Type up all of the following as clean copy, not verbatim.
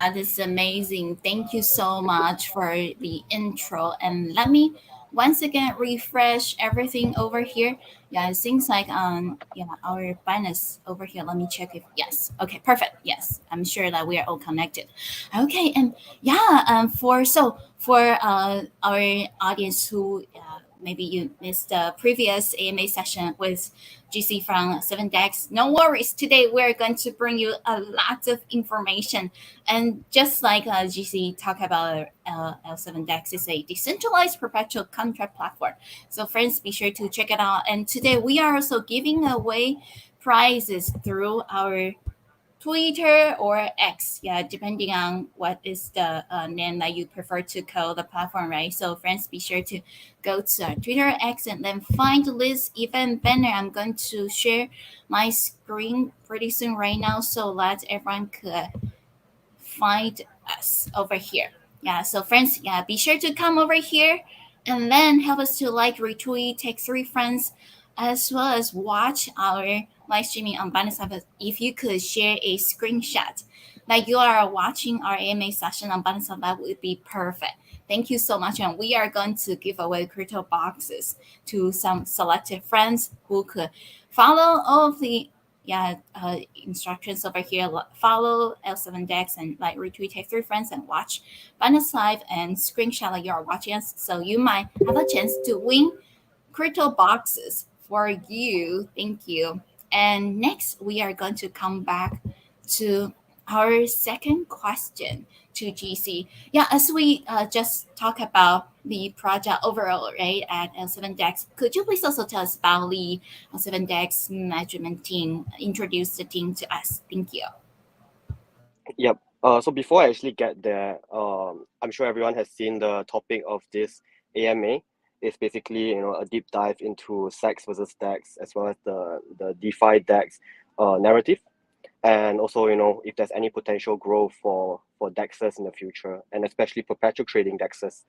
That is amazing. Thank you so much for the intro. And let me once again refresh everything over here. Yeah, it seems like our finance over here. Let me check if yes. Okay, perfect. Yes, I'm sure that we are all connected. Okay, and yeah, for our audience who maybe you missed the previous AMA session with GC from 7DEX, no worries. Today we're going to bring you a lot of information, and just like GC talked about, L7DEX is a decentralized perpetual contract platform. So, friends, be sure to check it out. And today we are also giving away prizes through our Twitter or X, yeah, depending on what is the name that you prefer to call the platform, right? So, friends, be sure to go to our Twitter X and then find this event banner. I'm going to share my screen pretty soon right now, so that everyone could find us over here. Yeah, so friends, yeah, be sure to come over here and then help us to like, retweet, take three friends, as well as watch our live streaming on Binance Live. If you could share a screenshot that you are watching our AMA session on Binance Live, would be perfect. Thank you so much. And we are going to give away crypto boxes to some selected friends who could follow all of the instructions over here. Follow L7DEX and like, retweet, take three friends, and watch Binance Live and screenshot like you are watching us. So you might have a chance to win crypto boxes for you. Thank you. And next, we are going to come back to our second question to GC. Yeah, as we just talk about the project overall, right, at L7DEX, could you please also tell us about the L7DEX management team, introduce the team to us? Thank you. Yep. So before I actually get there, I'm sure everyone has seen the topic of this AMA. It's basically, a deep dive into CEX versus DEX, as well as the DeFi DEX narrative, and also, if there's any potential growth for DEXs in the future, and especially perpetual trading DEXs.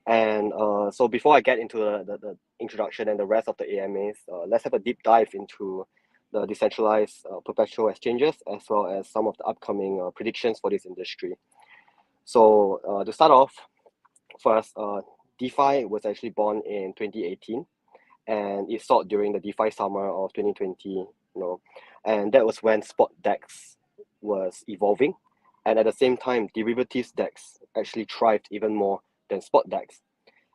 And so before I get into the introduction and the rest of the AMAs, let's have a deep dive into the decentralized perpetual exchanges, as well as some of the upcoming predictions for this industry. So to start off, first, DeFi was actually born in 2018, and it soared during the DeFi summer of 2020, and that was when spot DEX was evolving. And at the same time, derivatives DEX actually thrived even more than spot DEX.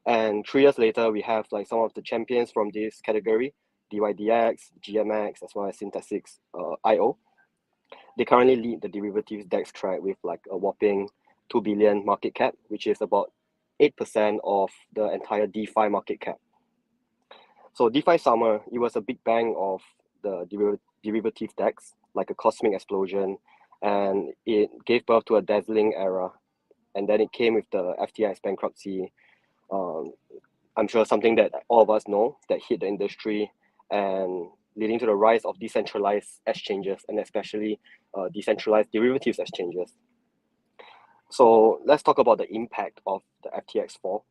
And 3 years later, we have like some of the champions from this category, DYDX, GMX, as well as Synthesix IO. They currently lead the derivatives DEX track with like a whopping 2 billion market cap, which is about 8% of the entire DeFi market cap. So DeFi summer, it was a big bang of the derivative DEX, like a cosmic explosion, and it gave birth to a dazzling era. And then it came with the FTX bankruptcy. Um, I'm sure something that all of us know that hit the industry, and leading to the rise of decentralized exchanges, and especially decentralized derivatives exchanges. So let's talk about the impact of the FTX fall.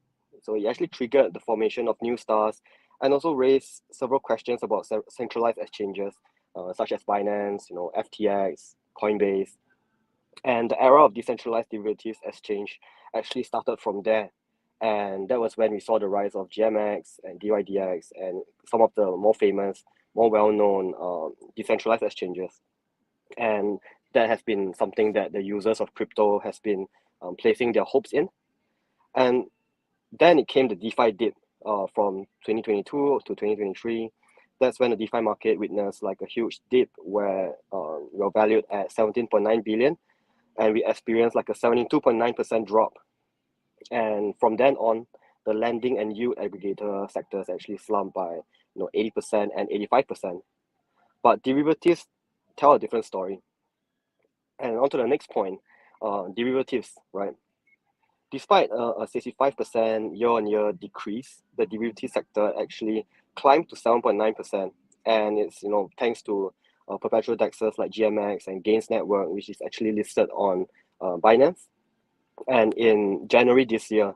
So it actually triggered the formation of new stars, and also raised several questions about centralized exchanges, such as Binance, FTX, Coinbase. And the era of decentralized derivatives exchange actually started from there. And that was when we saw the rise of GMX and DYDX and some of the more famous, more well-known decentralized exchanges. And that has been something that the users of crypto has been placing their hopes in. And then it came the DeFi dip from 2022 to 2023. That's when the DeFi market witnessed like a huge dip where we were valued at 17.9 billion, and we experienced like a 72.9% drop. And from then on, the lending and yield aggregator sectors actually slumped by 80% and 85%. But derivatives tell a different story. And on to the next point, derivatives, right? Despite a 65% year-on-year decrease, the derivative sector actually climbed to 7.9%. And it's, thanks to perpetual DEXs like GMX and Gains Network, which is actually listed on Binance. And in January this year,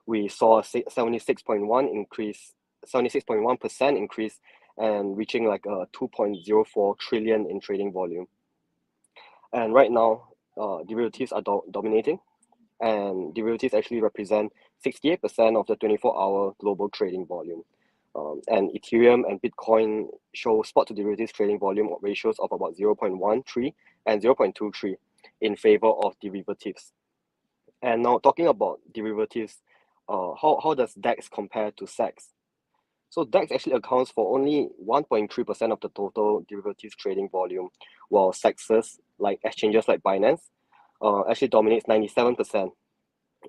we saw a 76.1% increase, and reaching like a 2.04 trillion in trading volume. And right now, derivatives are dominating, and derivatives actually represent 68% of the 24-hour global trading volume. And Ethereum and Bitcoin show spot to derivatives trading volume ratios of about 0.13 and 0.23 in favor of derivatives. And now talking about derivatives, how does DEX compare to CEX? So DEX actually accounts for only 1.3% of the total derivatives trading volume, while CEXs, like exchanges like Binance, actually dominates 97%.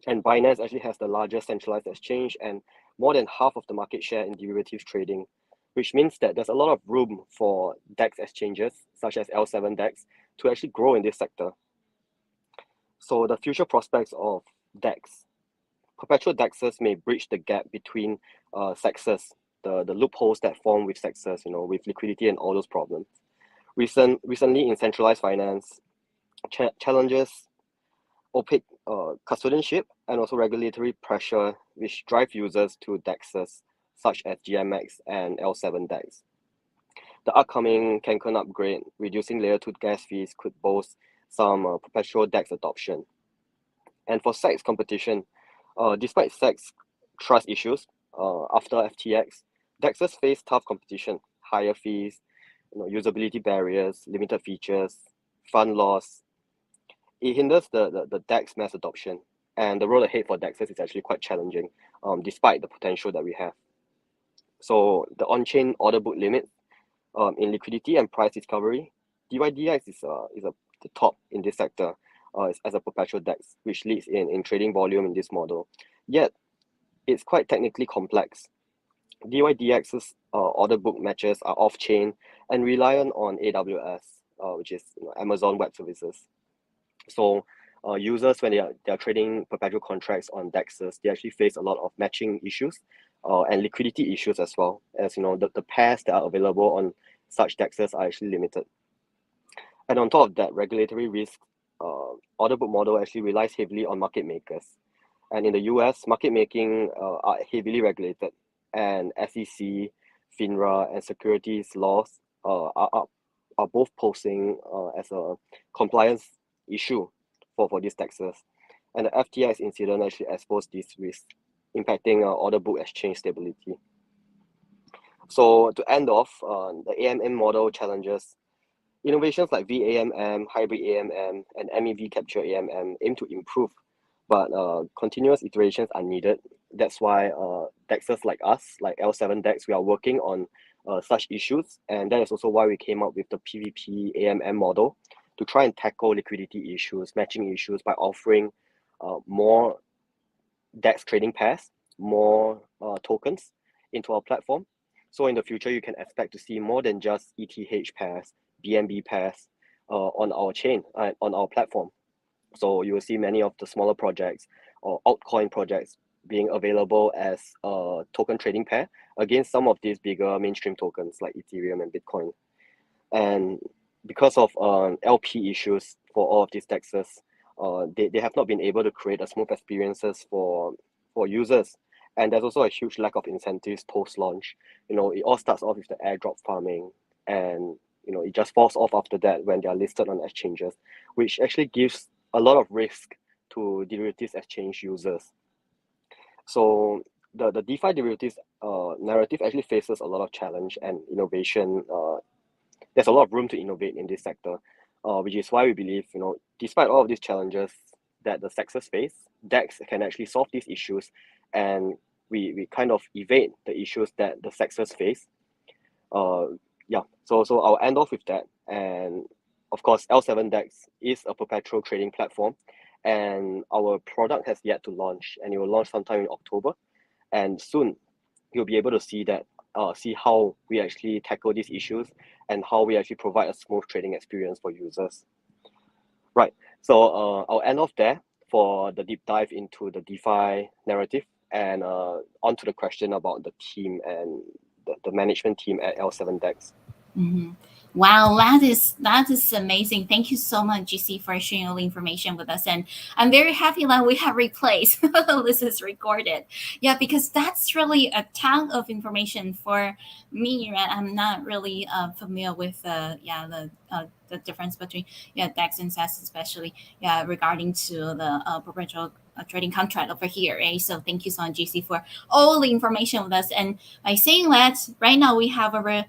And Binance actually has the largest centralized exchange and more than half of the market share in derivatives trading, which means that there's a lot of room for DEX exchanges, such as L7DEX, to actually grow in this sector. So the future prospects of DEX. Perpetual DEXs may bridge the gap between CEXs, the loopholes that form with CEXs, with liquidity and all those problems. Recently in centralized finance, challenges opaque custodianship and also regulatory pressure which drive users to DEXs such as GMX and L7DEX. The upcoming Cancun upgrade, reducing layer 2 gas fees, could boast some perpetual DEX adoption. And for CEX competition, despite CEX trust issues after FTX, DEXs face tough competition, higher fees, usability barriers, limited features, fund loss. It hinders the DEX mass adoption, and the road ahead for DEXs is actually quite challenging, despite the potential that we have. So the on-chain order book limit in liquidity and price discovery, DYDX is the top in this sector as a perpetual DEX, which leads in trading volume in this model. Yet, it's quite technically complex. DYDX's order book matches are off-chain and reliant on AWS, which is Amazon Web Services. So users, when they are trading perpetual contracts on DEXs, they actually face a lot of matching issues and liquidity issues as well, as the pairs that are available on such DEXs are actually limited. And on top of that, regulatory risk, order book model actually relies heavily on market makers. And in the US, market making are heavily regulated, and SEC, FINRA, and securities laws are both posing as a compliance issue for these DEXs. And the FTX incident actually exposed these risks, impacting order book exchange stability. So to end off, the AMM model challenges. Innovations like VAMM, hybrid AMM, and MEV capture AMM aim to improve, but continuous iterations are needed. That's why DEXs like us, like L7DEX, we are working on such issues, and that is also why we came up with the PVP AMM model to try and tackle liquidity issues, matching issues by offering more DEX trading pairs, more tokens into our platform. So in the future, you can expect to see more than just ETH pairs, BNB pairs on our chain, on our platform. So you will see many of the smaller projects or altcoin projects being available as a token trading pair against some of these bigger mainstream tokens like Ethereum and Bitcoin. And because of LP issues for all of these DEXs, they have not been able to create a smooth experiences for users. And there's also a huge lack of incentives post-launch. It all starts off with the airdrop farming, and it just falls off after that when they are listed on exchanges, which actually gives a lot of risk to derivatives exchange users. So the DeFi derivatives narrative actually faces a lot of challenge and innovation. There's a lot of room to innovate in this sector, which is why we believe, despite all of these challenges that the sectors face, DEX can actually solve these issues, and we kind of evade the issues that the sectors face. Yeah, so I'll end off with that. And of course, L7DEX is a perpetual trading platform, and our product has yet to launch, and it will launch sometime in October. And soon, you'll be able to see that, see how we actually tackle these issues and how we actually provide a smooth trading experience for users. Right. So I'll end off there for the deep dive into the DeFi narrative, and onto the question about the team and the management team at L7DEX. Mm-hmm. Wow, that is amazing. Thank you so much, GC, for sharing all the information with us. And I'm very happy that we have replaced this is recorded. Yeah, because that's really a ton of information for me, right? I'm not really familiar with the difference between DEX and SAS, especially regarding to the perpetual trading contract over here, right? So thank you so much, GC, for all the information with us. And by saying that, right now we have over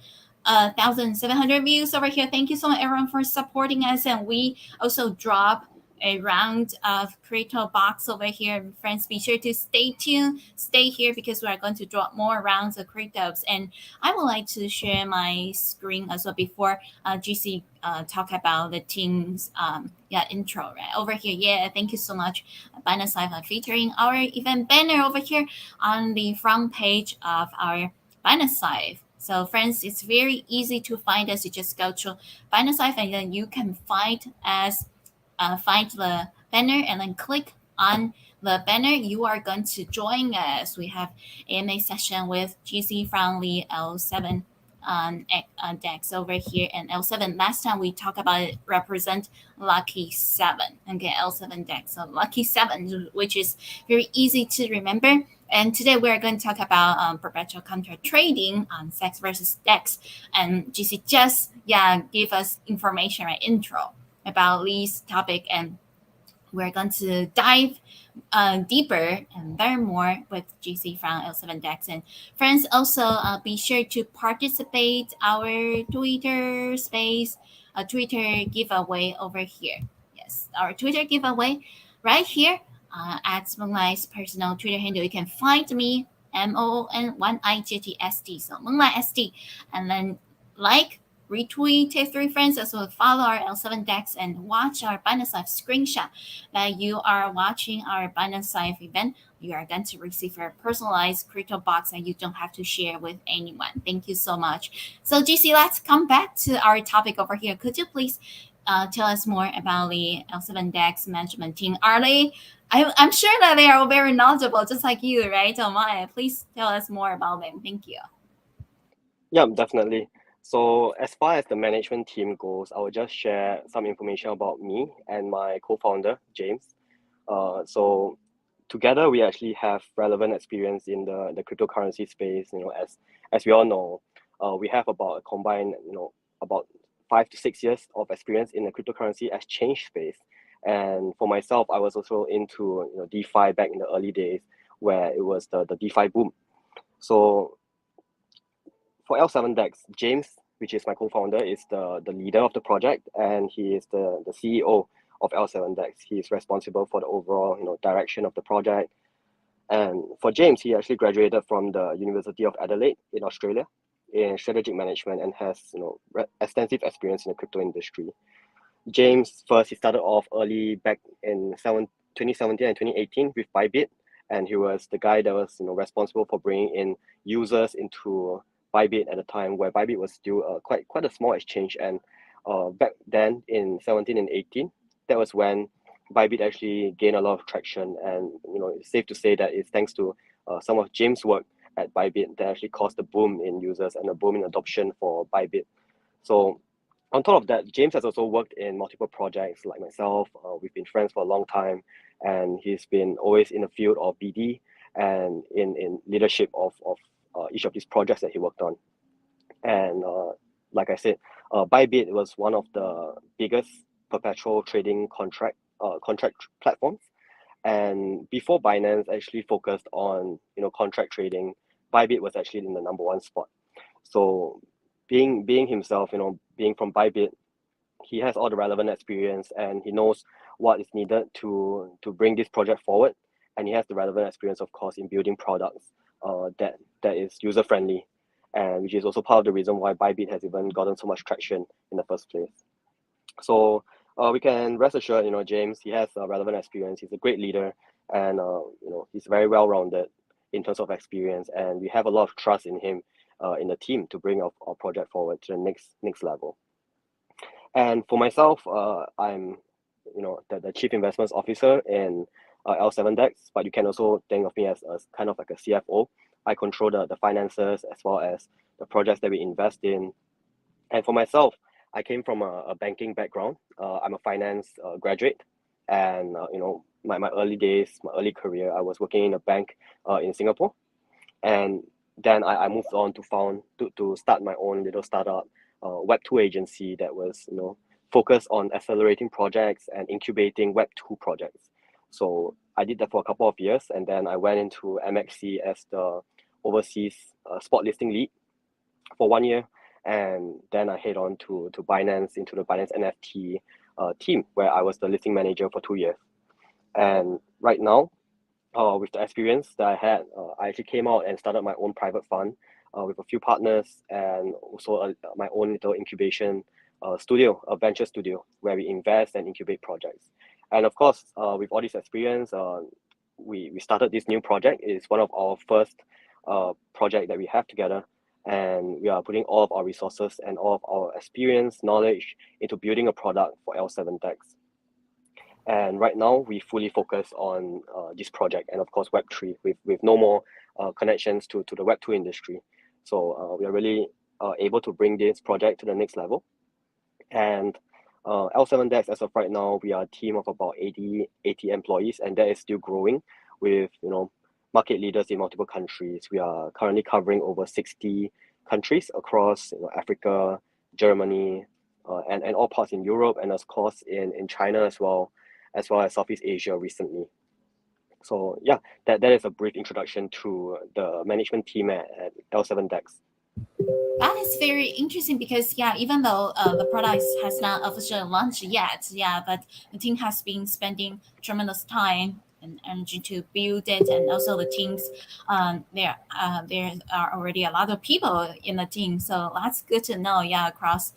1,700 views over here. Thank you so much, everyone, for supporting us. And we also drop a round of crypto box over here. Friends, be sure to stay tuned, stay here because we are going to drop more rounds of cryptos. And I would like to share my screen as well before GC talk about the team's intro right over here. Yeah, thank you so much, Binance Live, featuring our event banner over here on the front page of our Binance Live. So, friends, it's very easy to find us. You just go to Binance Live, and then you can find the banner, and then click on the banner. You are going to join us. We have AMA session with GC from the L7 DEX over here, and L7. Last time we talked about it represent lucky seven. Okay, L7 DEX. So lucky seven, which is very easy to remember. And today we are going to talk about perpetual contract trading on CEX versus DEX. And GC just give us information, right, intro about this topic, and we're going to dive deeper and learn more with GC from L7DEX. And friends, also be sure to participate our Twitter space, a Twitter giveaway over here. Yes, our Twitter giveaway right here at Moonlight's personal Twitter handle. You can find me MOON1IGTST, so Moonlight ST, and then like, retweet, tag three friends, as well as follow our L7DEX and watch our Binance Live screenshot that you are watching our Binance Live event. You are going to receive a personalized crypto box that you don't have to share with anyone. Thank you so much. So, GC, let's come back to our topic over here. Could you please tell us more about the L7DEX management team? Are they? I'm sure that they are very knowledgeable, just like you, right, Omaya? Please tell us more about them. Thank you. Yeah, definitely. So as far as the management team goes, I will just share some information about me and my co-founder, James. So together we actually have relevant experience in the cryptocurrency space. As we all know, we have about a combined, about 5 to 6 years of experience in the cryptocurrency exchange space. And for myself, I was also into DeFi back in the early days where it was the DeFi boom. So for L7DEX, James, which is my co-founder, is the leader of the project, and he is the CEO of L7DEX. He is responsible for the overall direction of the project. And for James, he actually graduated from the University of Adelaide in Australia in strategic management and has extensive experience in the crypto industry. James first he started off early back in 2017 and 2018 with Bybit, and he was the guy that was responsible for bringing in users into Bybit at the time where Bybit was still quite a small exchange. And back then in 17 and 18, that was when Bybit actually gained a lot of traction. And it's safe to say that it's thanks to some of James' work at Bybit that actually caused a boom in users and a boom in adoption for Bybit. So on top of that, James has also worked in multiple projects like myself. We've been friends for a long time, and he's been always in the field of BD and in leadership of each of these projects that he worked on. And like I said, Bybit was one of the biggest perpetual trading contract platforms. And before Binance actually focused on contract trading, Bybit was actually in the number one spot. So being himself, being from Bybit, he has all the relevant experience and he knows what is needed to bring this project forward. And he has the relevant experience, of course, in building products that is user friendly, and which is also part of the reason why Bybit has even gotten so much traction in the first place. So we can rest assured, James, he has relevant experience. He's a great leader, and he's very well rounded in terms of experience, and we have a lot of trust in him in the team to bring our project forward to the next level. And for myself, I'm the chief investments officer in L7DEX, but you can also think of me as kind of like a CFO. I control the finances as well as the projects that we invest in. And for myself, I came from a banking background. I'm a finance graduate, and my early days, my early career, I was working in a bank in Singapore, and then I moved on to start my own little startup Web2 agency that was focused on accelerating projects and incubating Web2 projects. So I did that for a couple of years, and then I went into MXC as the overseas spot listing lead for 1 year, and then I head on to Binance, into the Binance NFT team, where I was the listing manager for 2 years. And right now, with the experience that I had, I actually came out and started my own private fund with a few partners, and also my own little incubation studio, a venture studio, where we invest and incubate projects. And of course, with all this experience, we started this new project. It's one of our first project that we have together, and we are putting all of our resources and all of our experience, knowledge into building a product for L7DEX. And right now, we fully focus on this project, and of course Web3, with no more connections to the Web2 industry. So we are really able to bring this project to the next level. And L7DEX, as of right now, we are a team of about 80 employees, and that is still growing with market leaders in multiple countries. We are currently covering over 60 countries across Africa, Germany, and all parts in Europe, and of course in China as well as Southeast Asia recently. So yeah, that is a brief introduction to the management team at L7DEX. That is very interesting because yeah, even though the product has not officially launched yet, yeah, but the team has been spending tremendous time and energy to build it, and also the teams, there are already a lot of people in the team, so that's good to know. Yeah, across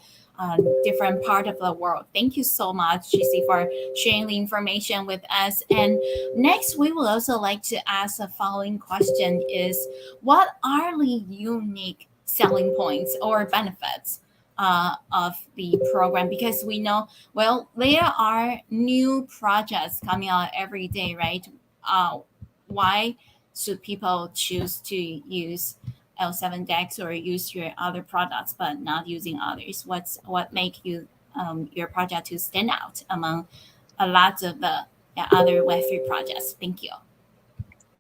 different part of the world. Thank you so much, GC, for sharing the information with us. And next, we will also like to ask the following question: Is what are the unique selling points or benefits of the program? Because we know, well, there are new projects coming out every day, right? Why should people choose to use L7DEX or use your other products but not using others? What make you your project to stand out among a lot of the other Web3 projects? Thank you.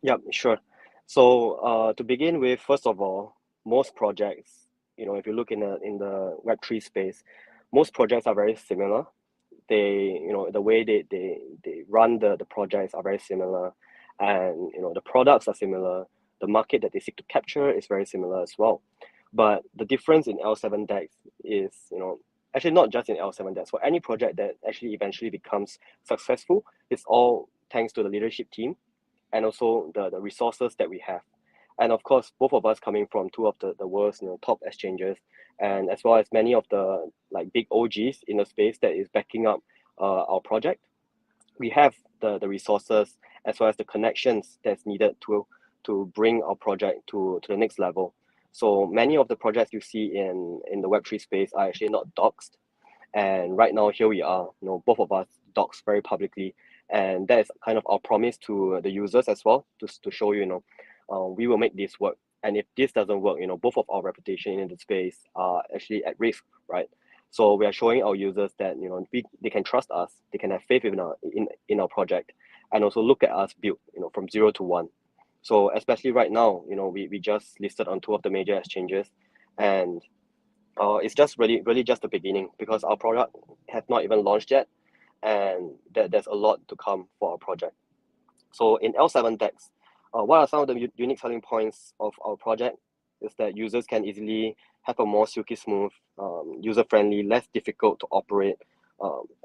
Yeah, sure. So to begin with, first of all, most projects, if you look in the Web3 space, most projects are very similar. They, the way they run the projects are very similar, and the products are similar. The market that they seek to capture is very similar as well. But the difference in L7DEX is, actually not just in L7DEX. For any project that actually eventually becomes successful, it's all thanks to the leadership team and also the resources that we have. And of course, both of us coming from two of the world's top exchanges, and as well as many of the big OGs in the space that is backing up our project. We have the resources as well as the connections that's needed to bring our project to the next level. So many of the projects you see in the Web3 space are actually not doxed. And right now, here we are, both of us doxed very publicly. And that is kind of our promise to the users as well, to show we will make this work. And if this doesn't work, both of our reputation in the space are actually at risk, right? So we are showing our users that they can trust us, they can have faith in our project, and also look at us build from 0 to 1. So especially right now, we just listed on two of the major exchanges, and it's just really just the beginning, because our product has not even launched yet, and there's a lot to come for our project. So in L7DEX, what are some of the unique selling points of our project? Is that users can easily have a more silky smooth, user-friendly, less difficult to operate,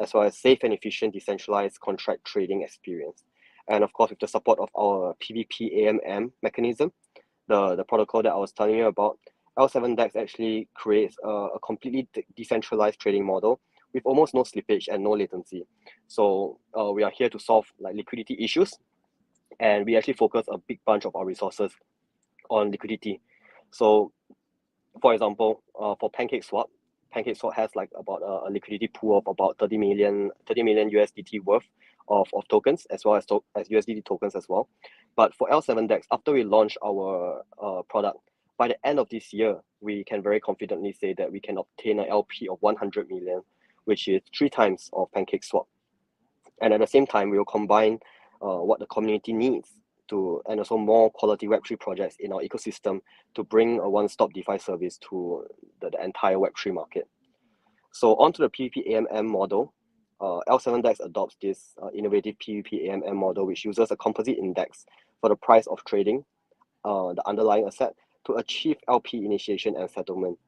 as well as safe and efficient decentralized contract trading experience. And of course, with the support of our PvP AMM mechanism, the protocol that I was telling you about, L7DEX actually creates a completely decentralized trading model with almost no slippage and no latency. So we are here to solve liquidity issues, and we actually focus a big bunch of our resources on liquidity. So for example, for PancakeSwap has about a liquidity pool of about 30 million USDT worth of tokens, as well as USDT tokens as well. But for L7DEX, after we launch our product, by the end of this year, we can very confidently say that we can obtain an LP of 100 million, which is 3 times of Pancake Swap. And at the same time, we will combine what the community needs to, and also more quality Web3 projects in our ecosystem to bring a one-stop DeFi service to the entire Web3 market. So onto the PvP AMM model, L7DEX adopts this innovative PvP AMM model, which uses a composite index for the price of trading the underlying asset to achieve LP initiation and settlement.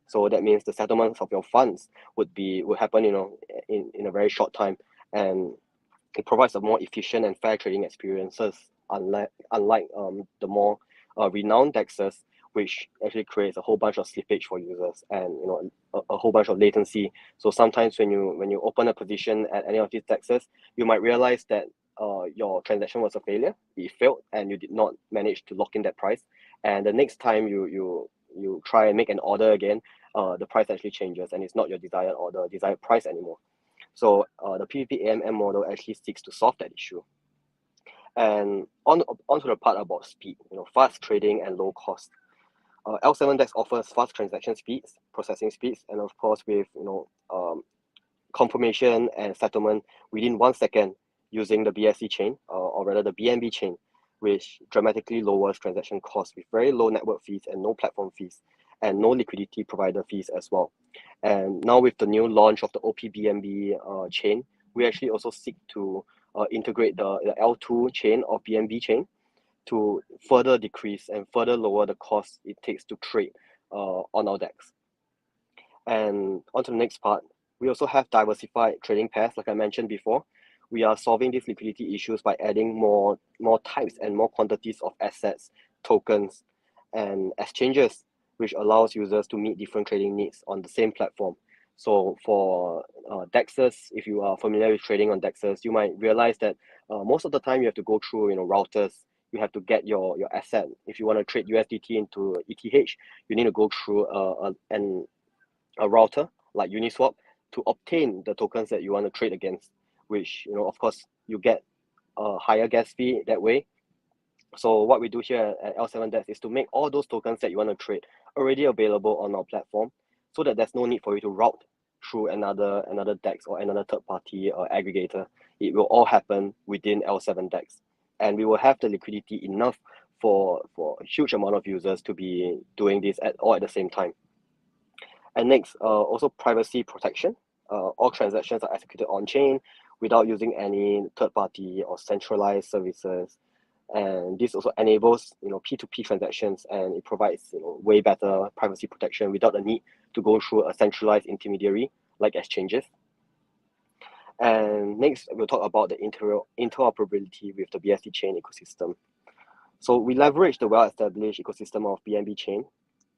So that means the settlements of your funds would happen, in a very short time, and it provides a more efficient and fair trading experiences, unlike the more renowned DEXs, which actually creates a whole bunch of slippage for users and a whole bunch of latency. So sometimes when you open a position at any of these DEXs, you might realize that your transaction was a failure. It failed, and you did not manage to lock in that price. And the next time you try and make an order again, the price actually changes, and it's not your desired order, desired price anymore. So the PvP AMM model actually seeks to solve that issue. And onto the part about speed, fast trading and low cost. L7DEX offers fast transaction speeds, processing speeds, and of course with confirmation and settlement within 1 second using the BSC chain, or rather the BNB chain, which dramatically lowers transaction costs with very low network fees and no platform fees, and no liquidity provider fees as well. And now with the new launch of the OPBNB chain, we actually also seek to integrate the L2 chain of BNB chain to further decrease and further lower the cost it takes to trade on our DEX. And on to the next part, we also have diversified trading pairs, like I mentioned before. We are solving these liquidity issues by adding more types and more quantities of assets, tokens, and exchanges, which allows users to meet different trading needs on the same platform. So for DEXs, if you are familiar with trading on DEXs, you might realize that most of the time you have to go through routers. You have to get your asset. If you want to trade USDT into ETH, you need to go through a router like Uniswap to obtain the tokens that you want to trade against, which of course you get a higher gas fee that way. So what we do here at L7DEX is to make all those tokens that you want to trade already available on our platform, so that there's no need for you to route through another DEX or another third party aggregator. It will all happen within L7DEX, and we will have the liquidity enough for a huge amount of users to be doing this all at the same time. And next, also privacy protection. All transactions are executed on chain without using any third party or centralized services. And this also enables P2P transactions, and it provides way better privacy protection without the need to go through a centralized intermediary like exchanges. And next, we'll talk about the interoperability with the BSC chain ecosystem. So we leverage the well-established ecosystem of BNB chain,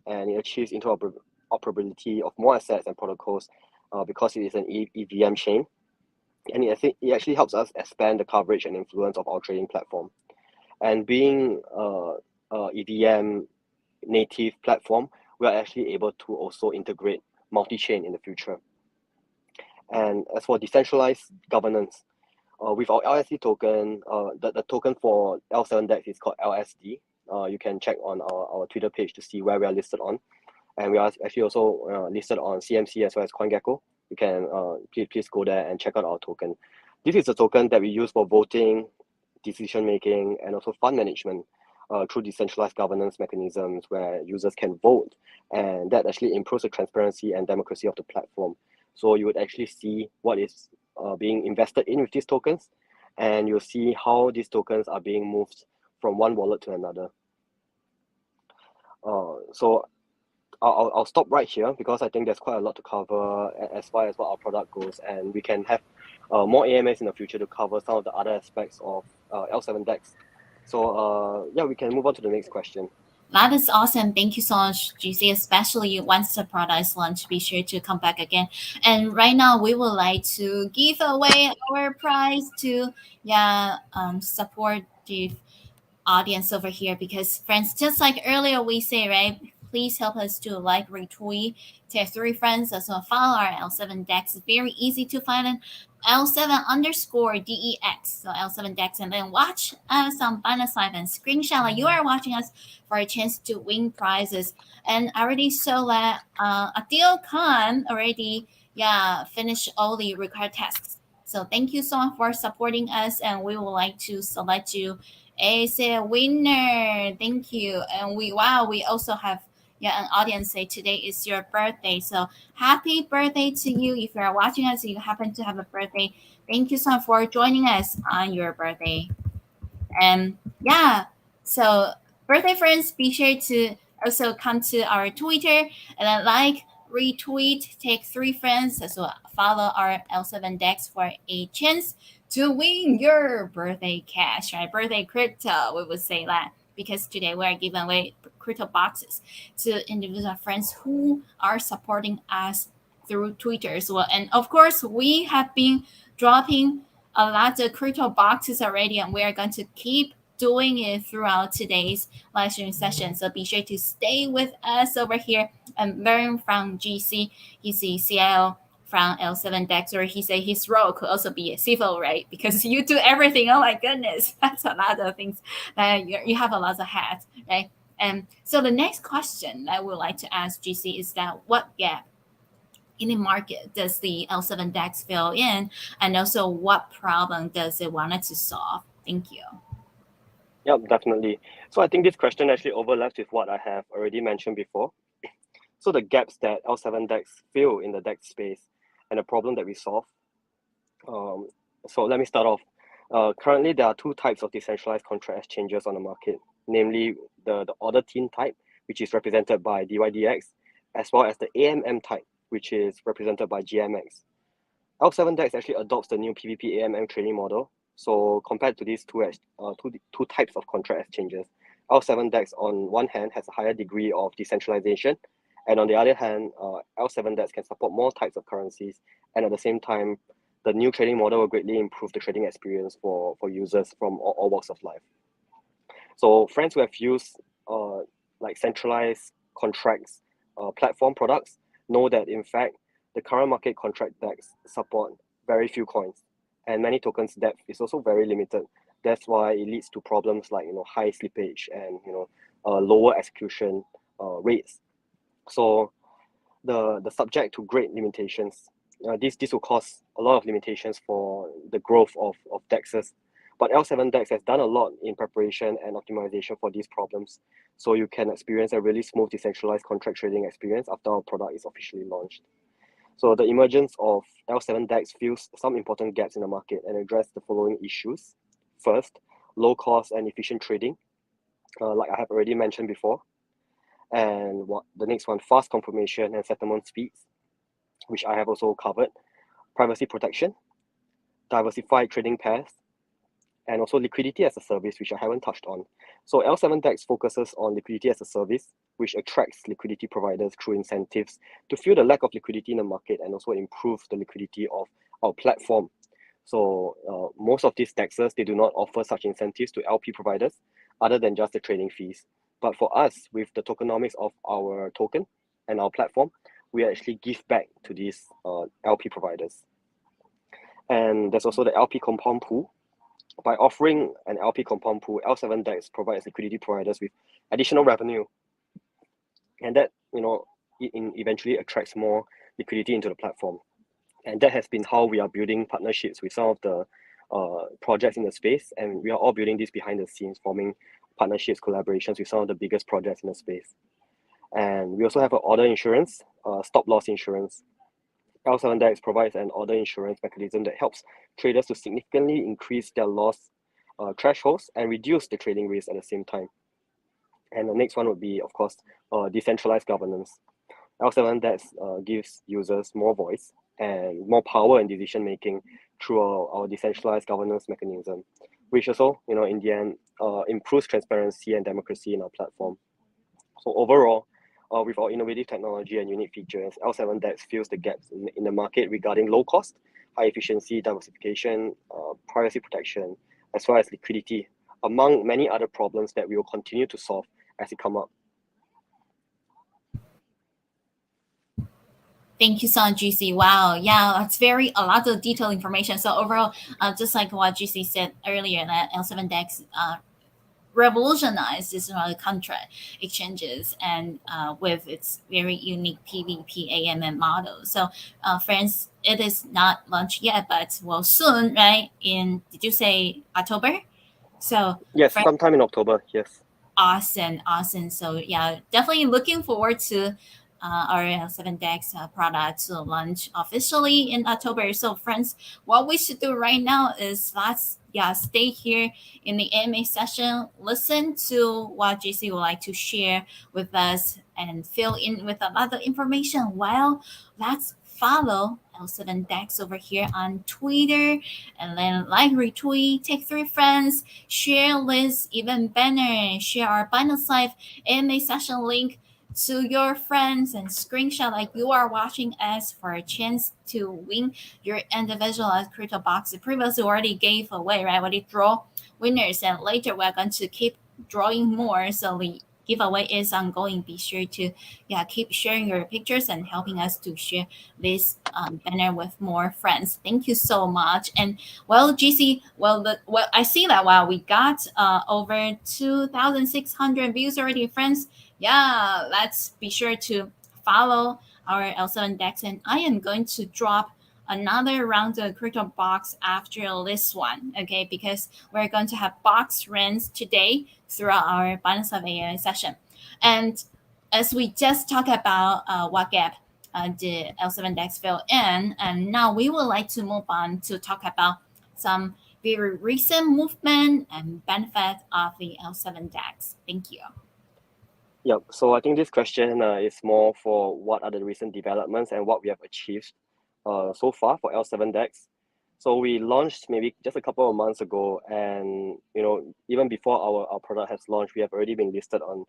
and it achieves interoperability of more assets and protocols because it is an EVM chain, and it actually helps us expand the coverage and influence of our trading platform. And being a EVM native platform, we are actually able to also integrate multi-chain in the future. And as for decentralized governance, with our LSD token, the token for L7DEX is called LSD. You can check on our Twitter page to see where we are listed on. And we are actually also listed on CMC as well as CoinGecko. You can please go there and check out our token. This is a token that we use for voting, decision making, and also fund management through decentralized governance mechanisms where users can vote, and that actually improves the transparency and democracy of the platform. So you would actually see what is being invested in with these tokens, and you'll see how these tokens are being moved from one wallet to another. So I'll stop right here because I think there's quite a lot to cover as far as what our product goes, and we can have more AMAs in the future to cover some of the other aspects of L7DEX. So yeah, we can move on to the next question. That is awesome. Thank you so much, GC. Especially once the product is launched, be sure to come back again. And right now, we would like to give away our prize to support the audience over here, because friends, just like earlier we say, right, please help us to like, retweet, tell 3 friends, as well follow our L7DEX. It's very easy to find L7_DEX, so L7DEX, and then watch us on Binance Live and screenshot like you are watching us for a chance to win prizes. And I already saw that Adil Khan already finished all the required tasks. So thank you so much for supporting us, and we would like to select you as a winner. Thank you. And we also have an audience say today is your birthday. So happy birthday to you. If you are watching us, you happen to have a birthday, thank you so much for joining us on your birthday. And so birthday friends, be sure to also come to our Twitter and then like, retweet, take 3 friends as well. Follow our L7DEX for a chance to win your birthday cash, right? Birthday crypto, we would say that. Because today we are giving away crypto boxes to individual friends who are supporting us through Twitter as well. And of course, we have been dropping a lot of crypto boxes already, and we are going to keep doing it throughout today's live stream session. So be sure to stay with us over here and learn from GC. He's the CIO from L7DEX, or he say his role could also be a CFO, right? Because you do everything. Oh my goodness, that's a lot of things. You have a lot of hats, right? And so the next question I would like to ask GC is that what gap in the market does the L7DEX fill in, and also what problem does it want to solve? Thank you. Yep, definitely. So I think this question actually overlaps with what I have already mentioned before. So the gaps that L7DEX fill in the DEX space and the problem that we solve. So let me start off. Currently, there are 2 types of decentralized contract exchanges on the market, namely the order team type, which is represented by DYDX, as well as the AMM type, which is represented by GMX. L7DEX actually adopts the new PvP AMM trading model. So compared to these two types of contract exchanges, L7DEX on one hand has a higher degree of decentralization, and on the other hand, L7DEX can support more types of currencies, and at the same time, the new trading model will greatly improve the trading experience for users from all walks of life. So friends who have used like centralized contracts platform products know that in fact the current market contract DEX support very few coins, and many tokens depth is also very limited. That's why it leads to problems like high slippage and lower execution rates. So the subject to great limitations. This will cause a lot of limitations for the growth of DEXs. But L7DEX has done a lot in preparation and optimization for these problems. So you can experience a really smooth decentralized contract trading experience after our product is officially launched. So the emergence of L7DEX fills some important gaps in the market and address the following issues. First, low cost and efficient trading, like I have already mentioned before. And the next one, fast confirmation and settlement speeds, which I have also covered. Privacy protection, diversified trading pairs, and also liquidity as a service, which I haven't touched on. So L7DEX focuses on liquidity as a service, which attracts liquidity providers through incentives to fill the lack of liquidity in the market and also improve the liquidity of our platform. So most of these DEXs, they do not offer such incentives to LP providers other than just the trading fees. But for us, with the tokenomics of our token and our platform, we actually give back to these LP providers. And there's also the LP compound pool. By offering an LP compound pool, L7DEX provides liquidity providers with additional revenue, and that eventually attracts more liquidity into the platform. And that has been how we are building partnerships with some of the projects in the space, and we are all building this behind the scenes, forming partnerships, collaborations with some of the biggest projects in the space. And we also have an order insurance, stop loss insurance. L7DEX provides an order insurance mechanism that helps traders to significantly increase their loss thresholds and reduce the trading risk at the same time. And the next one would be, of course, decentralized governance. L7DEX gives users more voice and more power in decision making through our decentralized governance mechanism, which also, in the end, improves transparency and democracy in our platform. So overall, with our innovative technology and unique features, L7DEX fills the gaps in the market regarding low cost, high efficiency, diversification, privacy protection, as well as liquidity, among many other problems that we will continue to solve as it come up. Thank you so much, GC. Wow, yeah, that's very a lot of detailed information. So overall, just like what GC said earlier, that L7DEX revolutionized this contract exchanges and with its very unique PVP AMM model. So, friends, it is not launched yet, but well, soon, right? In did you say October? So, Yes, friends. sometime in October. Yes. Awesome, awesome. So yeah, definitely looking forward to our 7DEX product to launch officially in October. So friends, what we should do right now is let's stay here in the AMA session, listen to what JC would like to share with us and fill in with a lot of information while let's follow L7DEX over here on Twitter and then like retweet, take three friends, share list, even banner, share our Binance Live AMA session link to your friends and screenshot like you are watching us for a chance to win your individualized crypto box. Previously already gave away, right? Already draw winners and later we're going to keep drawing more. So the giveaway is ongoing. Be sure to keep sharing your pictures and helping us to share this banner with more friends. Thank you so much. And well, GC, well, I see that wow, we got over 2,600 views already, friends. Yeah, let's be sure to follow our L7DEX, and I am going to drop another round of crypto box after this one, okay? Because we're going to have box runs today throughout our Binance of AI session, and as we just talked about what gap the L7DEX fill in, and now we would like to move on to talk about some very recent movement and benefit of the L7DEX. Thank you. Yep. So I think this question is more for what are the recent developments and what we have achieved so far for L7DEX. So we launched maybe just a couple of months ago, and even before our product has launched, we have already been listed on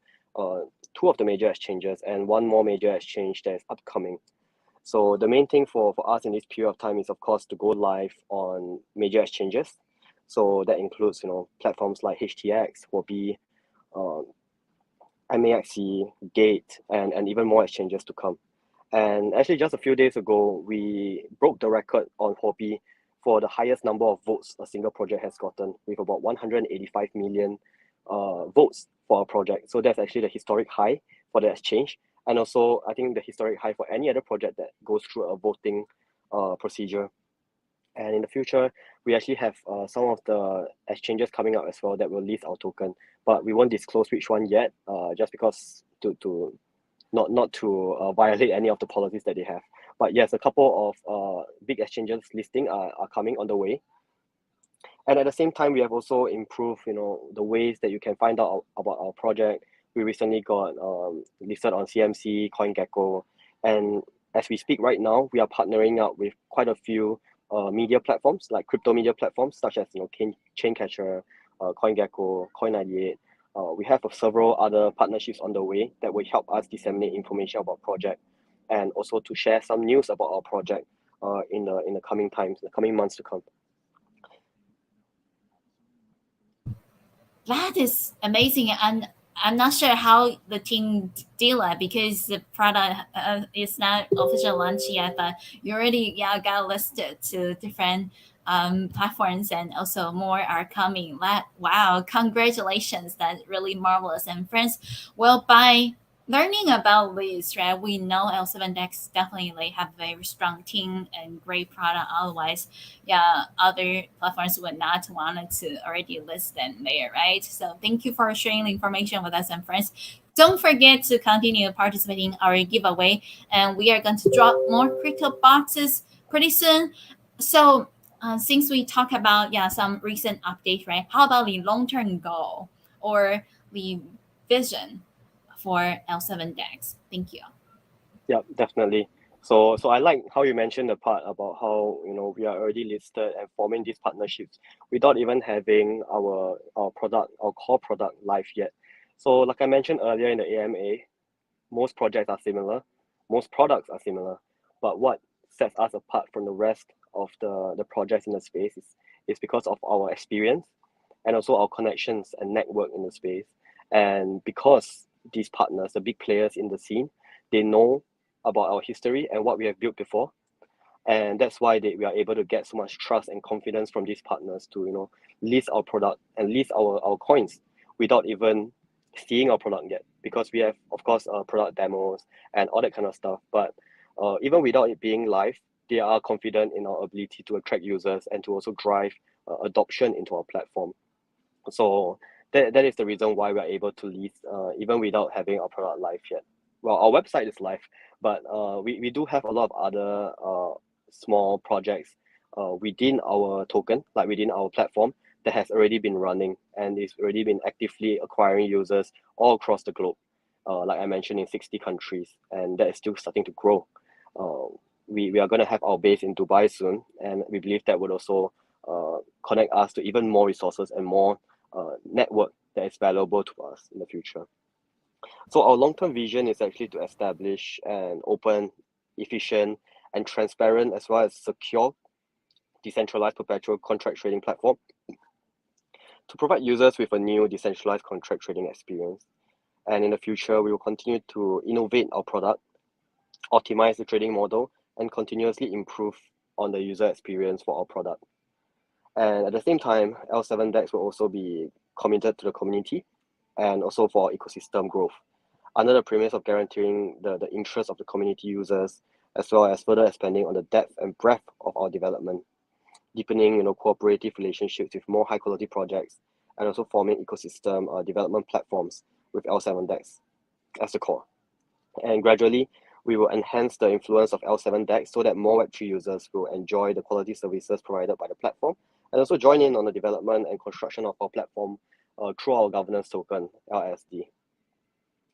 two of the major exchanges and one more major exchange that is upcoming. So the main thing for us in this period of time is, of course, to go live on major exchanges. So that includes platforms like HTX, Huobi, um, MAXE, Gate, and even more exchanges to come. And actually, just a few days ago, we broke the record on Huobi for the highest number of votes a single project has gotten, with about 185 million votes for a project. So that's actually the historic high for the exchange. And also, I think the historic high for any other project that goes through a voting procedure. And in the future, we actually have some of the exchanges coming up as well that will list our token, but we won't disclose which one yet, just because to not to violate any of the policies that they have. But yes, a couple of big exchanges listing are coming on the way. And at the same time, we have also improved, the ways that you can find out about our project. We recently got listed on CMC, CoinGecko, and as we speak right now, we are partnering up with quite a few media platforms, like crypto media platforms, such as Chaincatcher, CoinGecko, Coin98. We have several other partnerships on the way that will help us disseminate information about project, and also to share some news about our project in the coming times, the coming months to come. That is amazing, and I'm not sure how the team did it because the product is not official launch yet. But you already got listed to different platforms, and also more are coming. Wow, congratulations! That's really marvelous. And friends, well, by learning about this, right, we know L7DEX definitely like have a very strong team and great product. Otherwise, other platforms would not wanted to already list them there, right? So thank you for sharing the information with us and friends. Don't forget to continue participating in our giveaway, and we are going to drop more crypto boxes pretty soon. So since we talk about some recent updates, right? How about the long term goal or the vision for L7DEX? Thank you. Yeah, definitely. So I like how you mentioned the part about how we are already listed and forming these partnerships without even having our product, our core product live yet. So like I mentioned earlier in the AMA, most projects are similar, most products are similar, but what sets us apart from the rest of the projects in the space is because of our experience and also our connections and network in the space. And because these partners, the big players in the scene, they know about our history and what we have built before. And that's why we are able to get so much trust and confidence from these partners to list our product and list our coins without even seeing our product yet, because we have, of course, product demos and all that kind of stuff. But even without it being live, they are confident in our ability to attract users and to also drive adoption into our platform. So that is the reason why we are able to list even without having our product live yet. Well, our website is live, but we do have a lot of other small projects within our token, like within our platform, that has already been running and is already been actively acquiring users all across the globe. Like I mentioned, in 60 countries, and that is still starting to grow. We are going to have our base in Dubai soon, and we believe that would also connect us to even more resources and more network that is valuable to us in the future. So our long-term vision is actually to establish an open, efficient, and transparent, as well as secure, decentralized perpetual contract trading platform to provide users with a new decentralized contract trading experience. And in the future, we will continue to innovate our product, optimize the trading model, and continuously improve on the user experience for our product. And at the same time, L7DEX will also be committed to the community and also for ecosystem growth, under the premise of guaranteeing the interest of the community users, as well as further expanding on the depth and breadth of our development, deepening cooperative relationships with more high quality projects, and also forming ecosystem development platforms with L7DEX as the core. And gradually, we will enhance the influence of L7DEX so that more Web3 users will enjoy the quality services provided by the platform, and also join in on the development and construction of our platform through our governance token, LSD.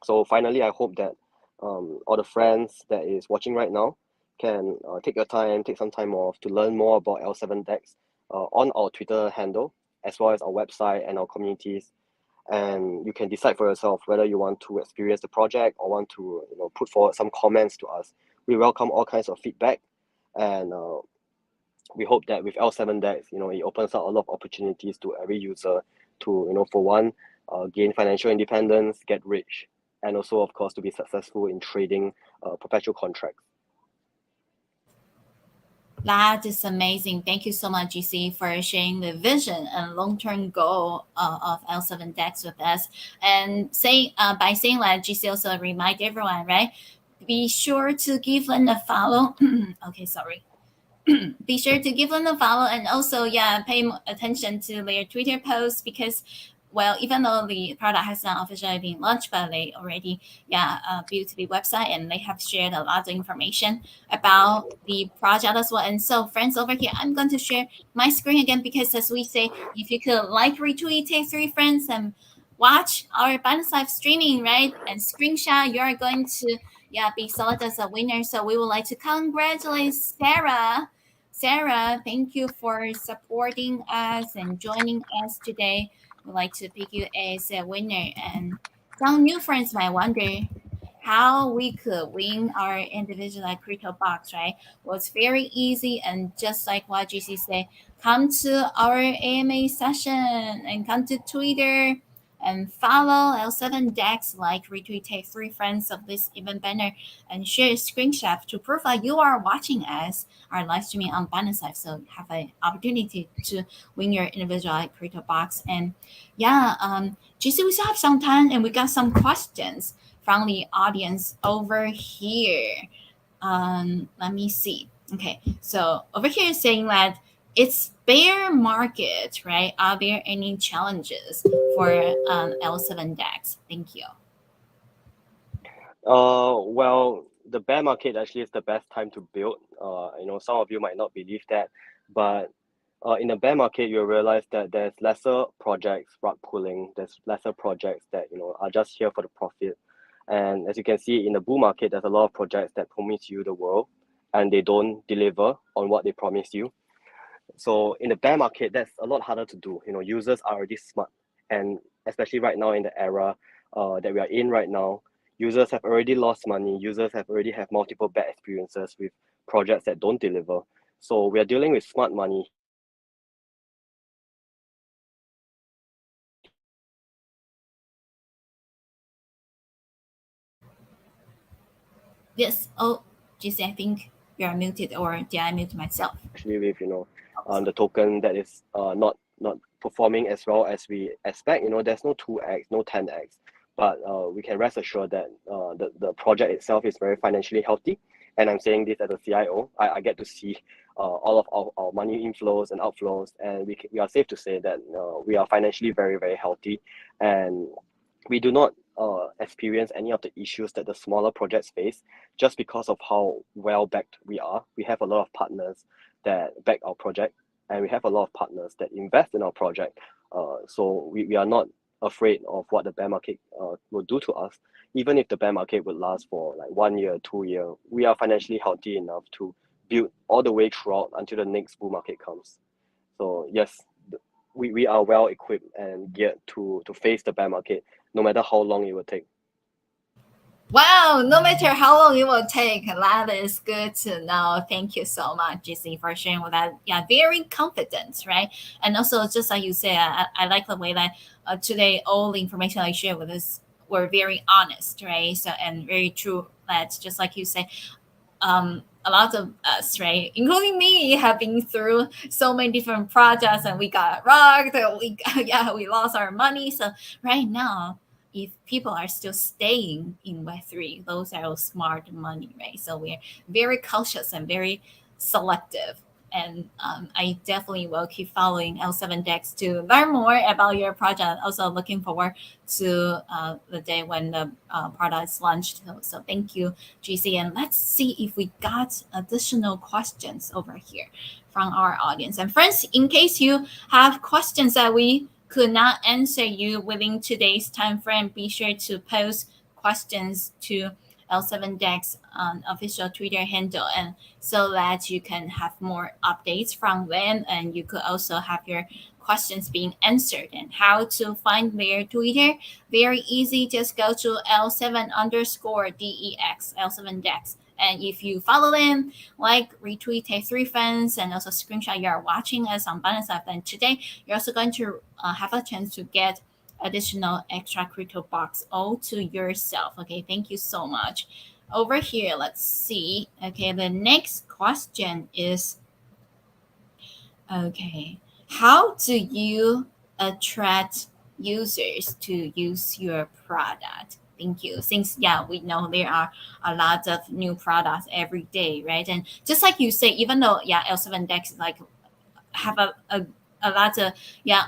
So finally, I hope that all the friends that is watching right now can take some time off to learn more about L7DEX on our Twitter handle, as well as our website and our communities. And you can decide for yourself whether you want to experience the project or want to put forward some comments to us. We welcome all kinds of feedback, and we hope that with L7DEX, it opens up a lot of opportunities to every user to, for one, gain financial independence, get rich, and also, of course, to be successful in trading perpetual contracts. That is amazing. Thank you so much, GC, for sharing the vision and long-term goal of L7DEX with us. And by saying that, GC also remind everyone, right? Be sure to give them a follow. Okay, sorry. Be sure to give them a follow, and also pay attention to their Twitter posts, because well, even though the product has not officially been launched, but they already built the website, and they have shared a lot of information about the project as well. And so friends, over here I'm going to share my screen again, because as we say, if you could like, retweet, take 3 friends, and watch our Binance Live streaming, right, and screenshot, you are going to be selected as a winner. So we would like to congratulate Sarah. Sarah, thank you for supporting us and joining us today. We'd like to pick you as a winner. And some new friends might wonder how we could win our individual crypto box, right? Well, it's very easy, and just like what GC said, come to our AMA session and come to Twitter and follow L7DEX, like, retweet, take 3 friends of this event banner, and share a screenshot to prove that you are watching us, our live streaming on Binance Live. So have an opportunity to win your individual crypto box. And GC, we still have some time, and we got some questions from the audience over here. Let me see. Okay, so over here is saying that it's bear market, right? Are there any challenges for L7DEX? Thank you. Well, the bear market actually is the best time to build. Some of you might not believe that, but in the bear market, you'll realize that there's lesser projects rug pulling. There's lesser projects that are just here for the profit. And as you can see, in the bull market, there's a lot of projects that promise you the world, and they don't deliver on what they promise you. So in the bear market, that's a lot harder to do. Users are already smart, and especially right now in the era that we are in right now, users have already lost money. Users have already had multiple bad experiences with projects that don't deliver. So we are dealing with smart money here, and we are dealing with users that are already Yes. Oh, GC, I think you're muted, or did I mute myself? Especially with the token that is not performing as well as we expect. There's no 2x, no 10x, but we can rest assured that the project itself is very financially healthy. And I'm saying this as a CIO. I get to see all of our money inflows and outflows, and we are safe to say that we are financially very, very healthy, and we do not experience any of the issues that the smaller projects face just because of how well backed we are. We have a lot of partners that back our project, and we have a lot of partners that invest in our project. So we are not afraid of what the bear market will do to us. Even if the bear market would last for like 1 year, 2 year, we are financially healthy enough to build all the way throughout until the next bull market comes. So yes, we are well equipped and geared to face the bear market, no matter how long it will take. Wow, no matter how long it will take, that is good to know. Thank you so much, GC, for sharing with that. Yeah, very confident, right? And also, just like you said, I like the way that today all the information I shared with us were very honest, right? So, and very true. That just like you say, a lot of us, right, including me, have been through so many different projects, and we got rocked. Yeah, we lost our money. So right now, if people are still staying in Web3, those are smart money, right? So we're very cautious and very selective. And I definitely will keep following L7DEX to learn more about your project. Also, looking forward to the day when the product is launched. So thank you, GC. And let's see if we got additional questions over here from our audience. And friends, in case you have questions that we could not answer you within today's time frame, be sure to post questions to L7DEX official Twitter handle, and so that you can have more updates from them, and you could also have your questions being answered. And how to find their Twitter? Very easy. Just go to L7_DEX, L7DEX. And if you follow them, like, retweet, tag three friends, and also screenshot you are watching us on Balance Life, then today you're also going to have a chance to get additional extra crypto box all to yourself. Okay, thank you so much. Over here, let's see. Okay, the next question is, okay, how do you attract users to use your product? Thank you. Since, yeah, we know there are a lot of new products every day, right? And just like you say, even though, yeah, L7DEX is like have a lot of, yeah,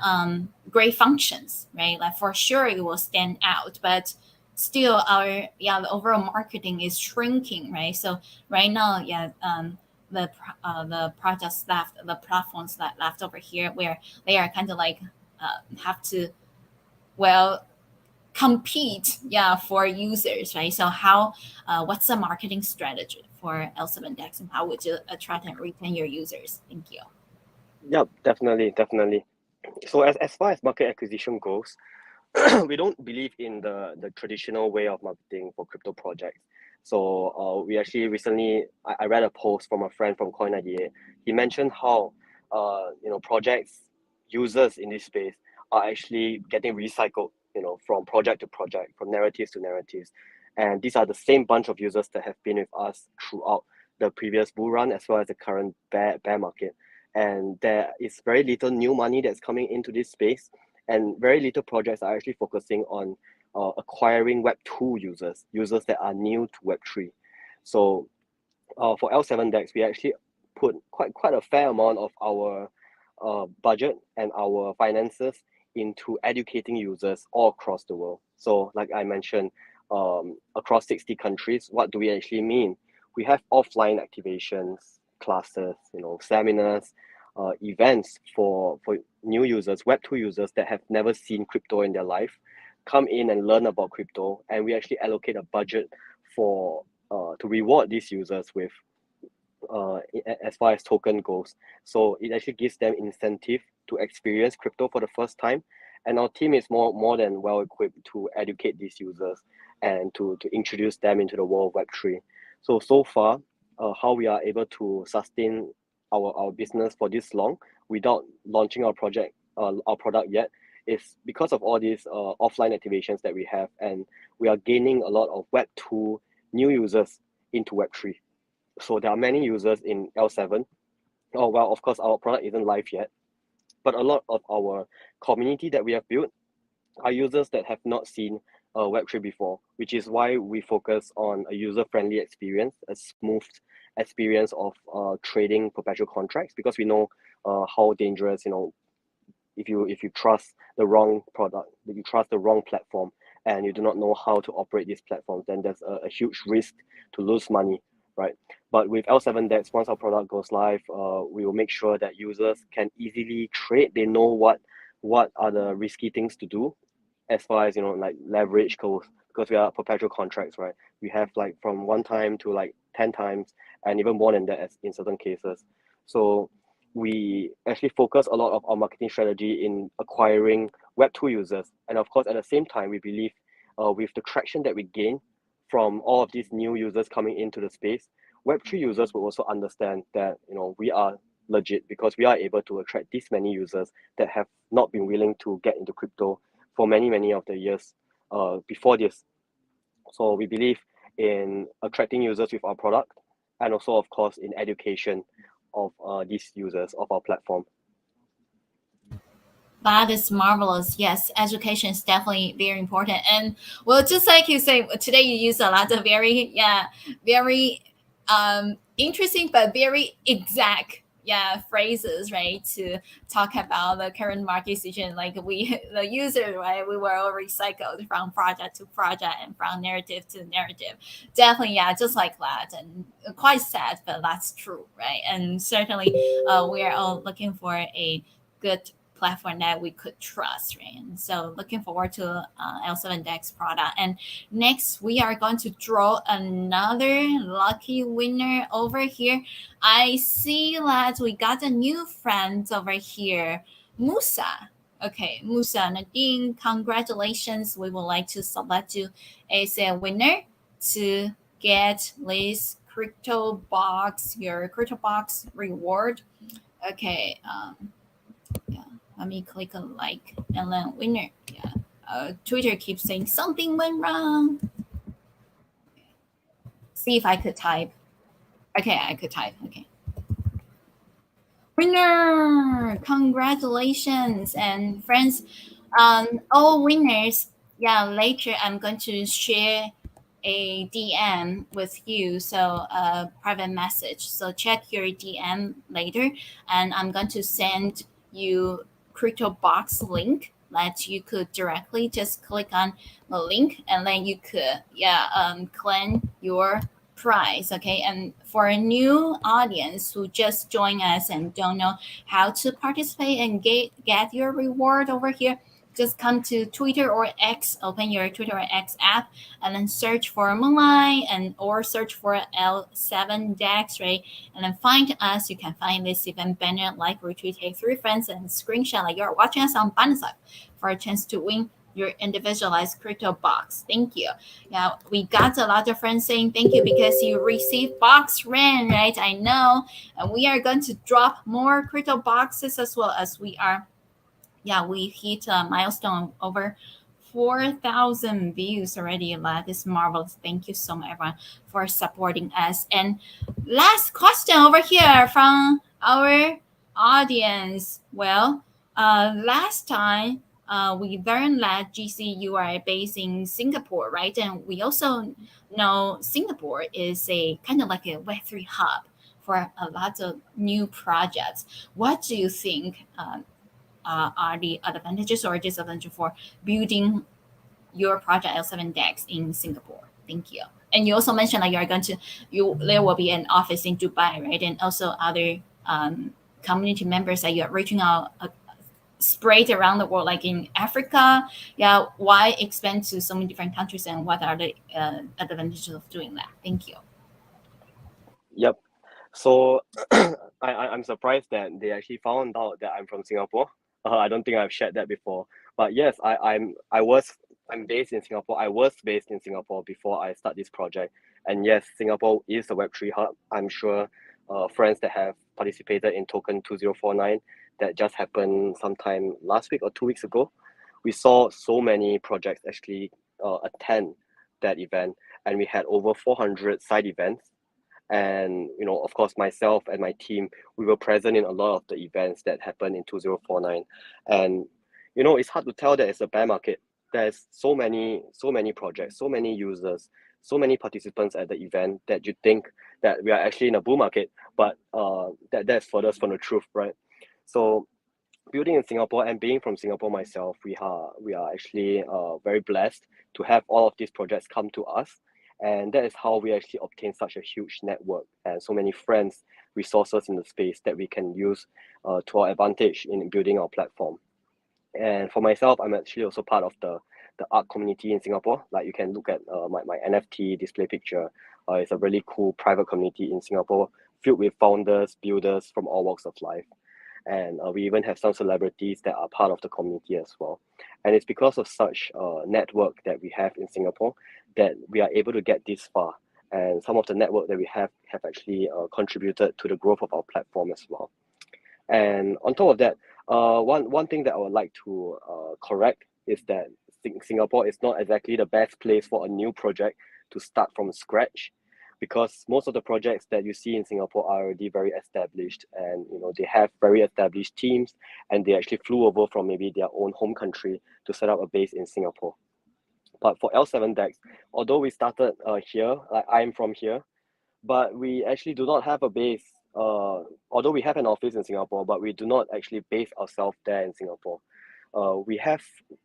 great functions, right? Like for sure it will stand out, but still our, yeah, the overall marketing is shrinking, right? So right now, yeah, the projects left, the platforms that left over here, where they are kind of like have to, well, compete, yeah, for users, right? So how what's the marketing strategy for L7DEX, and how would you attract and retain your users? Thank you. Yep, definitely, definitely. So as far as market acquisition goes, we don't believe in the traditional way of marketing for crypto projects. So we actually recently, I read a post from a friend from Coin98. He mentioned how projects, users in this space are actually getting recycled, from project to project, from narratives to narratives. And these are the same bunch of users that have been with us throughout the previous bull run as well as the current bear market. And there is very little new money that's coming into this space, and very little projects are actually focusing on acquiring Web2 users that are new to Web3. So for L7DEX, we actually put quite a fair amount of our budget and our finances into educating users all across the world. So like I mentioned, across 60 countries, what do we actually mean? We have offline activations, classes, seminars, events for new users, Web2 users that have never seen crypto in their life, come in and learn about crypto, and we actually allocate a budget for to reward these users with as far as token goes. So it actually gives them incentive to experience crypto for the first time, and our team is more than well equipped to educate these users and to introduce them into the world of Web3. So far, how we are able to sustain our business for this long without launching our product yet, is because of all these offline activations that we have, and we are gaining a lot of Web2 new users into Web3. So there are many users in L7. Oh, well, of course, our product isn't live yet, but a lot of our community that we have built are users that have not seen Web3 before, which is why we focus on a user-friendly experience, a smooth experience of trading perpetual contracts, because we know how dangerous, if you trust the wrong product, if you trust the wrong platform, and you do not know how to operate these platforms, then there's a huge risk to lose money, right? But with L7DEX, once our product goes live, we will make sure that users can easily trade. They know what are the risky things to do, as far as like leverage goes, because we are perpetual contracts, right? We have like from 1 time to like 10 times, and even more than that as in certain cases. So we actually focus a lot of our marketing strategy in acquiring Web2 users. And of course, at the same time, we believe with the traction that we gain from all of these new users coming into the space, Web3 users will also understand that we are legit, because we are able to attract these many users that have not been willing to get into crypto for many of the years before this. So we believe in attracting users with our product, and also of course in education of these users of our platform. That is marvelous. Yes, education is definitely very important. And well, just like you say, today you use a lot of very interesting but very exact phrases, right, to talk about the current market situation. Like we the user, right, we were all recycled from project to project and from narrative to narrative. Definitely, yeah, just like that. And quite sad, but that's true, right? And certainly we are all looking for a good platform that we could trust, right? And so looking forward to L7DEX product. And next, we are going to draw another lucky winner over here. I see that we got a new friend over here, Musa. Okay, Musa Nadine, congratulations. We would like to select you as a winner to get this your crypto box reward. Okay, yeah, let me click a like and then winner. Yeah. Twitter keeps saying something went wrong. See if I could type. Okay, I could type. Okay. Winner! Congratulations and friends. All winners. Yeah, later I'm going to share a DM with you, so a private message. So check your DM later, and I'm going to send you crypto box link that you could directly just click on the link, and then you could claim your prize. Okay, and for a new audience who just join us and don't know how to participate and get your reward over here, just come to Twitter or X, open your Twitter or X app, and then search for Moonlight or search for L7DEX, right? And then find us. You can find this event banner, like, retweet, take 3 friends, and screenshot like you're watching us on Binance for a chance to win your individualized crypto box. Thank you. Yeah, we got a lot of friends saying thank you because you received box ran, right? I know. And we are going to drop more crypto boxes as well as we hit a milestone over 4,000 views already. That is marvelous. Thank you so much, everyone, for supporting us. And last question over here from our audience. Well, last time we learned that GC, you are based in Singapore, right? And we also know Singapore is a kind of like a Web3 hub for a lot of new projects. What do you think are the advantages or disadvantages for building your project L7DEX in Singapore? Thank you. And you also mentioned that there will be an office in Dubai, right? And also other community members that you're reaching out spread around the world, like in Africa. Yeah, why expand to so many different countries, and what are the advantages of doing that? Thank you. Yep. So I'm surprised that they actually found out that I'm from Singapore. I don't think I've shared that before. But yes, I'm based in Singapore. I was based in Singapore before I start this project. And yes, Singapore is a Web3 hub. I'm sure friends that have participated in Token 2049 that just happened sometime last week or 2 weeks ago, we saw so many projects actually attend that event, and we had over 400 side events. And of course, myself and my team, we were present in a lot of the events that happened in 2049. And it's hard to tell that it's a bear market. There's so many projects, so many users, so many participants at the event that you think that we are actually in a bull market, but that's furthest from the truth, right? So building in Singapore and being from Singapore myself, we are actually very blessed to have all of these projects come to us, and that is how we actually obtain such a huge network and so many friends, resources in the space that we can use to our advantage in building our platform. And for myself, I'm actually also part of the art community in Singapore. Like you can look at my NFT display picture. It's a really cool private community in Singapore filled with founders, builders from all walks of life. And we even have some celebrities that are part of the community as well. And it's because of such network that we have in Singapore that we are able to get this far. And some of the network that we have actually contributed to the growth of our platform as well. And on top of that, one thing that I would like to correct is that Singapore is not exactly the best place for a new project to start from scratch, because most of the projects that you see in Singapore are already very established, and they have very established teams, and they actually flew over from maybe their own home country to set up a base in Singapore. But for L7DEX, although we started here, like I'm from here, but we actually do not have a base. Although we have an office in Singapore, but we do not actually base ourselves there in Singapore. We have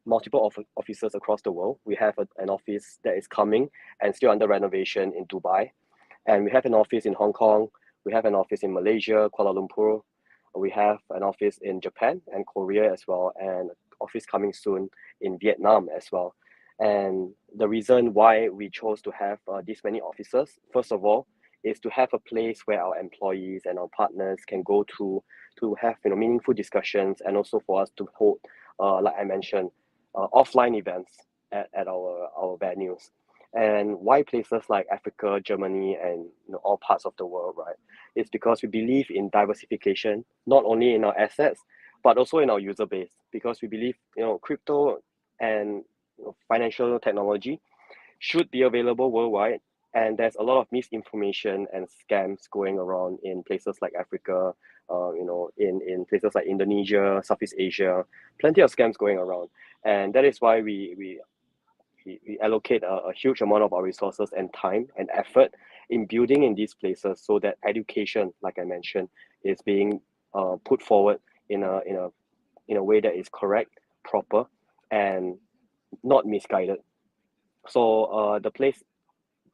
multiple offices across the world. We have an office that is coming and still under renovation in Dubai, and we have an office in Hong Kong. We have an office in Malaysia, Kuala Lumpur. We have an office in Japan and Korea as well, and office coming soon in Vietnam as well. And the reason why we chose to have this many offices, first of all, is to have a place where our employees and our partners can go to have meaningful discussions, and also for us to hold, like I mentioned, offline events at our venues. And why places like Africa, Germany, and all parts of the world, right? It's because we believe in diversification, not only in our assets, but also in our user base. Because we believe crypto and financial technology should be available worldwide, and there's a lot of misinformation and scams going around in places like Africa, in places like Indonesia, Southeast Asia, plenty of scams going around. And that is why we allocate a huge amount of our resources and time and effort in building in these places, so that education, like I mentioned, is being put forward in a way that is correct, proper, and not misguided. So the place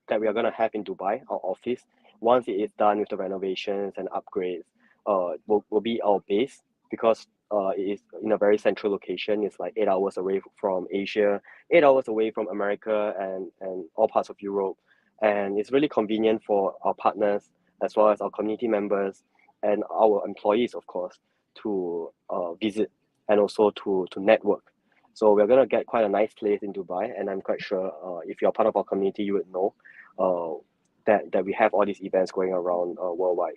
that we are going to have in Dubai, our office, once it is done with the renovations and upgrades, will be our base, because it is in a very central location. It's like 8 hours away from Asia, 8 hours away from America, and all parts of Europe. And it's really convenient for our partners, as well as our community members and our employees, of course, to visit, and also to network. So we're going to get quite a nice place in Dubai, and I'm quite sure if you're part of our community, you would know uh, that we have all these events going around worldwide.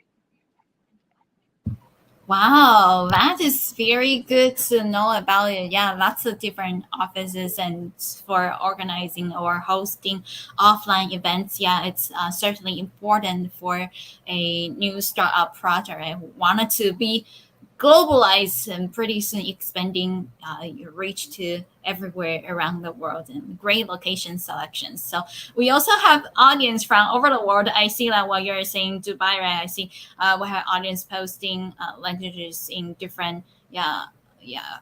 Wow, that is very good to know about it. Yeah, lots of different offices and for organizing or hosting offline events. Yeah, it's certainly important for a new startup project. I wanted to be globalized and pretty soon expanding your reach to everywhere around the world, and great location selections. So we also have audience from over the world. I see that while you're saying Dubai, right? I see we have audience posting languages in different, yeah, yeah,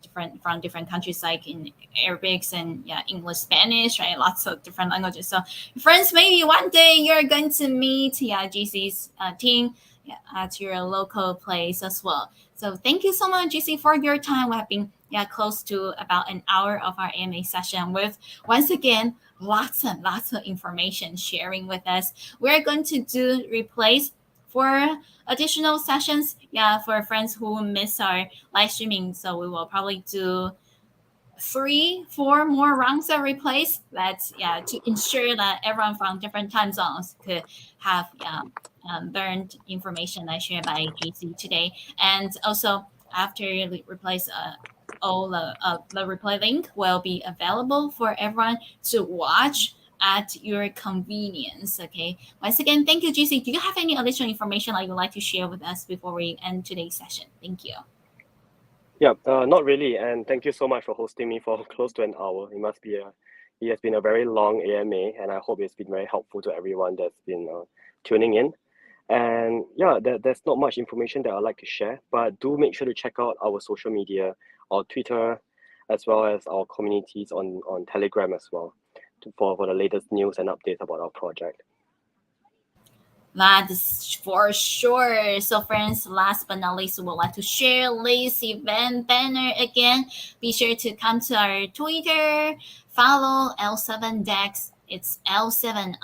different from different countries, like in Arabics and yeah, English, Spanish, right? Lots of different languages. So friends, maybe one day you're going to meet yeah GC's team, yeah, at your local place as well. So thank you so much, GC, for your time. We have been yeah close to about an hour of our AMA session with once again lots and lots of information sharing with us. We're going to do replays for additional sessions. Yeah, for friends who miss our live streaming. So we will probably do 3, 4 more rounds of replays. That's yeah to ensure that everyone from different time zones could have learned information I shared by GC today. And also after you replace all the replay link will be available for everyone to watch at your convenience. Okay. Once again, thank you, GC. Do you have any additional information that you would like to share with us before we end today's session? Thank you. Yeah, not really. And thank you so much for hosting me for close to an hour. It has been a very long AMA, and I hope it's been very helpful to everyone that's been tuning in. And yeah, there's not much information that I'd like to share, but do make sure to check out our social media, our Twitter, as well as our communities on Telegram as well, for the latest news and updates about our project. That is for sure. So, friends, last but not least, we would like to share this event banner again. Be sure to come to our Twitter, follow L7DEX. It's L7_DEX.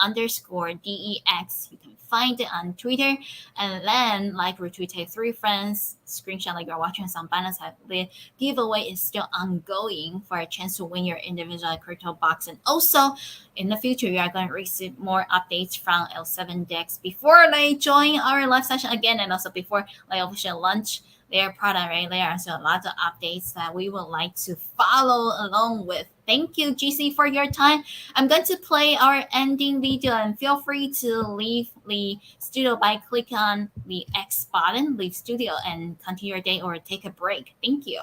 You can find it on Twitter. And then, like, retweet it 3 friends, screenshot like you're watching some banners. The giveaway is still ongoing for a chance to win your individual crypto box. And also, in the future, you are going to receive more updates from L7DEX before they join our live session again, and also before they officially launch their product, right? There are so lots of updates that we would like to follow along with. Thank you, GC, for your time. I'm going to play our ending video, and feel free to leave the studio by clicking on the X button, leave studio, and continue your day or take a break. Thank you.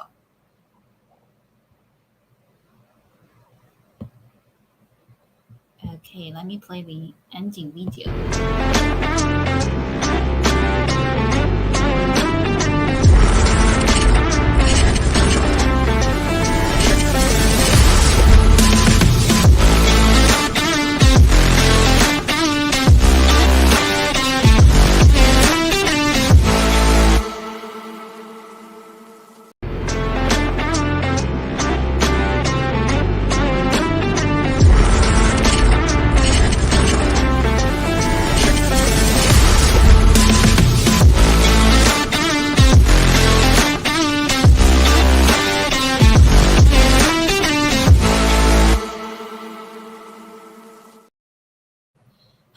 Okay, let me play the ending video.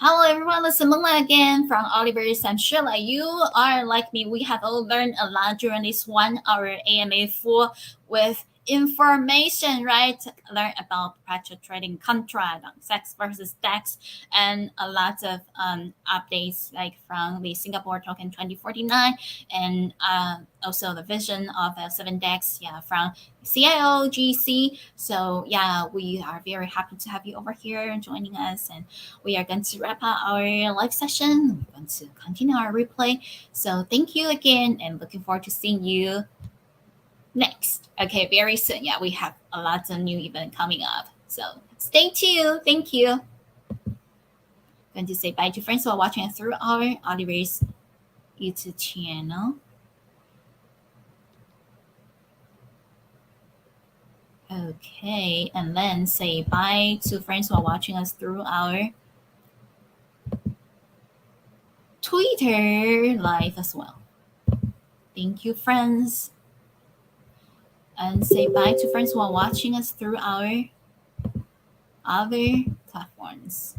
Hello everyone, this is Mila again from Ultiverse. I'm sure like you are like me. We have all learned a lot during this 1 hour AMA full with information, right? Learn about perpetual trading contract on CEX versus DEX, and a lot of updates like from the Singapore token 2049, and also the vision of L7DEX, yeah, from CIO So yeah, we are very happy to have you over here joining us, and we are going to wrap up our live session. We're going to continue our replay. So thank you again, and looking forward to seeing you next. Okay, very soon. Yeah, we have a lot of new event coming up. So stay tuned. Thank you. Going to say bye to friends who are watching through our Oliver's YouTube channel. Okay, and then say bye to friends who are watching us through our Twitter live as well. Thank you, friends. And say bye to friends who are watching us through our other platforms.